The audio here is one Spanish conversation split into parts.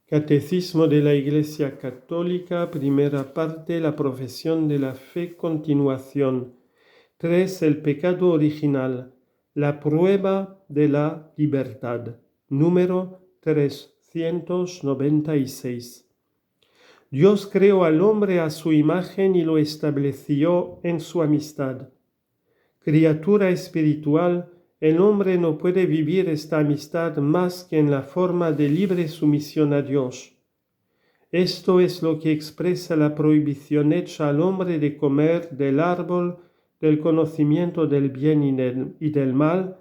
Catecismo de la Iglesia Católica, primera parte, la profesión de la fe, continuación. 3. El pecado original, la prueba de la libertad. Número 396. Dios creó al hombre a su imagen y lo estableció en su amistad. Criatura espiritual, el hombre no puede vivir esta amistad más que en la forma de libre sumisión a Dios. Esto es lo que expresa la prohibición hecha al hombre de comer del árbol del conocimiento del bien y del mal,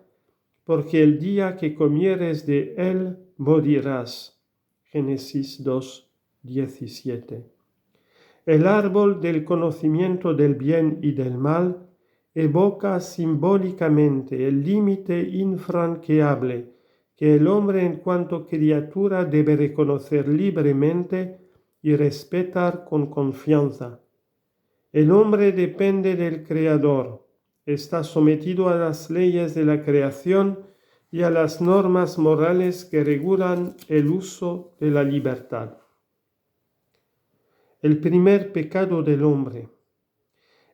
porque el día que comieres de él morirás. Génesis 2:17. El árbol del conocimiento del bien y del mal evoca simbólicamente el límite infranqueable que el hombre en cuanto criatura debe reconocer libremente y respetar con confianza. El hombre depende del Creador, está sometido a las leyes de la creación y a las normas morales que regulan el uso de la libertad. El primer pecado del hombre.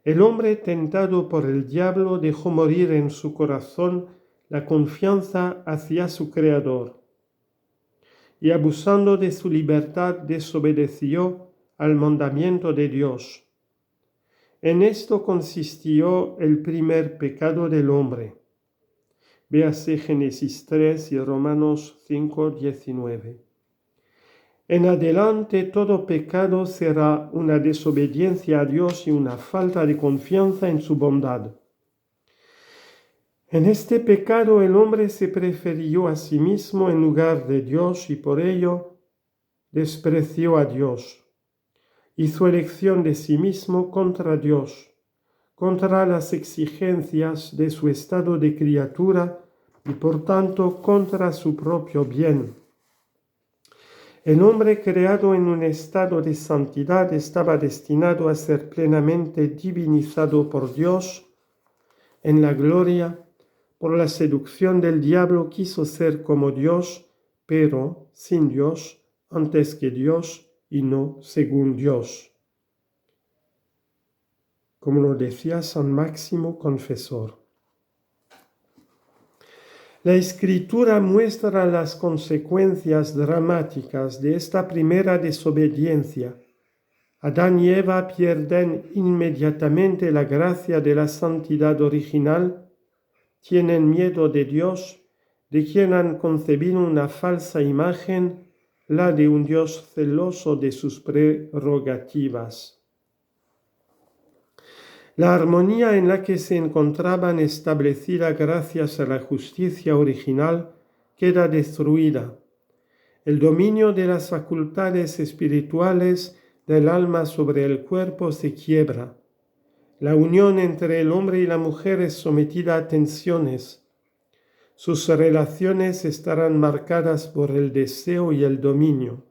El hombre tentado por el diablo dejó morir en su corazón la confianza hacia su Creador y abusando de su libertad desobedeció al mandamiento de Dios. En esto consistió el primer pecado del hombre. Véase Génesis 3 y Romanos 5:19. En adelante todo pecado será una desobediencia a Dios y una falta de confianza en su bondad. En este pecado el hombre se prefirió a sí mismo en lugar de Dios y por ello despreció a Dios. Hizo elección de sí mismo contra Dios, contra las exigencias de su estado de criatura y por tanto contra su propio bien. El hombre creado en un estado de santidad estaba destinado a ser plenamente divinizado por Dios. En la gloria, por la seducción del diablo quiso ser como Dios, pero sin Dios, antes que Dios y no según Dios. Como lo decía San Máximo Confesor. La Escritura muestra las consecuencias dramáticas de esta primera desobediencia. Adán y Eva pierden inmediatamente la gracia de la santidad original, tienen miedo de Dios, de quien han concebido una falsa imagen, la de un Dios celoso de sus prerrogativas. La armonía en la que se encontraban establecida gracias a la justicia original queda destruida. El dominio de las facultades espirituales del alma sobre el cuerpo se quiebra. La unión entre el hombre y la mujer es sometida a tensiones. Sus relaciones estarán marcadas por el deseo y el dominio.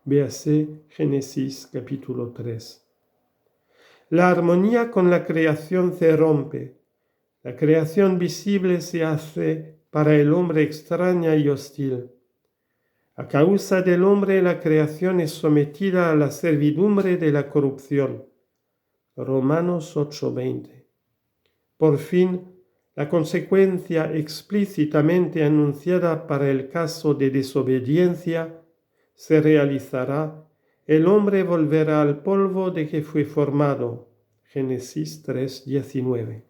Véase Génesis capítulo 3. La armonía con la creación se rompe. La creación visible se hace para el hombre extraña y hostil. A causa del hombre, la creación es sometida a la servidumbre de la corrupción. Romanos 8:20. Por fin, la consecuencia explícitamente anunciada para el caso de desobediencia se realizará. El hombre volverá al polvo de que fue formado. Génesis 3:19.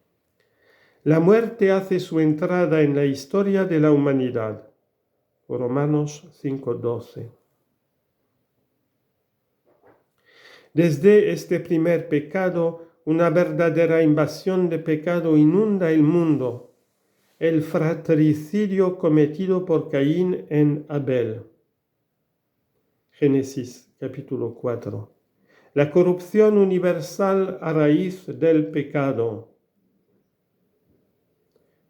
La muerte hace su entrada en la historia de la humanidad. Romanos 5:12. Desde este primer pecado, una verdadera invasión de pecado inunda el mundo. El fratricidio cometido por Caín en Abel. Génesis capítulo 4. La corrupción universal a raíz del pecado.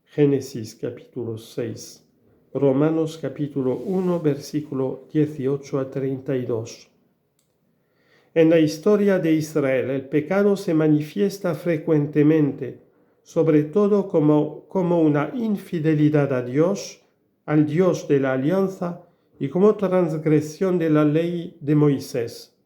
Génesis capítulo 6. Romanos capítulo 1, versículo 18 a 32. En la historia de Israel, el pecado se manifiesta frecuentemente, sobre todo como una infidelidad a Dios, al Dios de la alianza, y como transgresión de la ley de Moisés.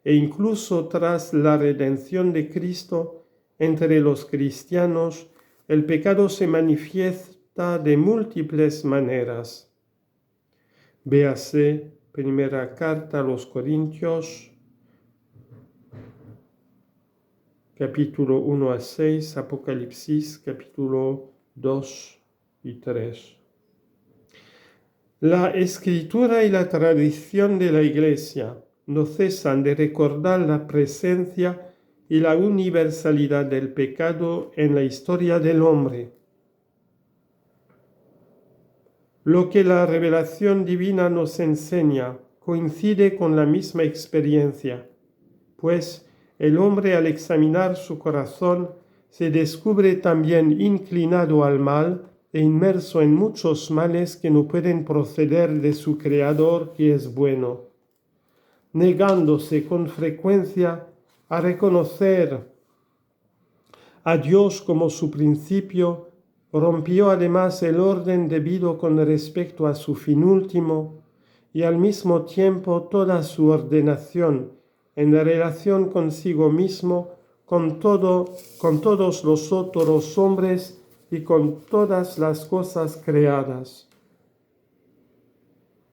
E incluso tras la redención de Cristo entre los cristianos, el pecado se manifiesta de múltiples maneras. Véase primera carta a los Corintios, capítulo 1 a 6, Apocalipsis, capítulo 2 y 3. La escritura y la tradición de la Iglesia no cesan de recordar la presencia y la universalidad del pecado en la historia del hombre. Lo que la revelación divina nos enseña coincide con la misma experiencia, pues el hombre al examinar su corazón se descubre también inclinado al mal e inmerso en muchos males que no pueden proceder de su Creador que es bueno, negándose con frecuencia a reconocer a Dios como su principio, rompió además el orden debido con respecto a su fin último y al mismo tiempo toda su ordenación en relación consigo mismo, con todos los otros hombres y con todas las cosas creadas.